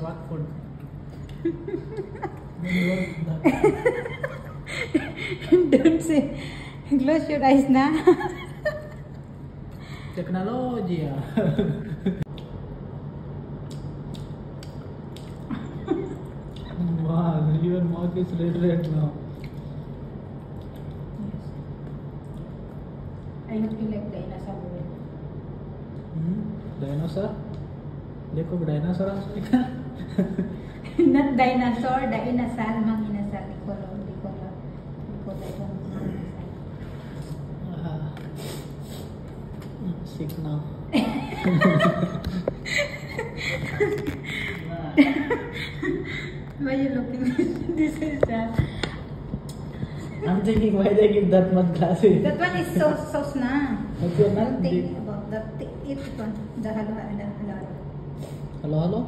rat food. Don't say. Close your eyes na. Technology ah. Wow, your mouth is red now. Yes. I hope you like dinosaur. Dinosaur? देखो dinosaur का. Not dinosaur, dinosaur, mang inasal. Di ko Sick now. Why you looking? This is that. I'm thinking why they give that much glasses. That one is sauce na. What's your I'm name? thinking about that. It one. The halo. Hello, hello.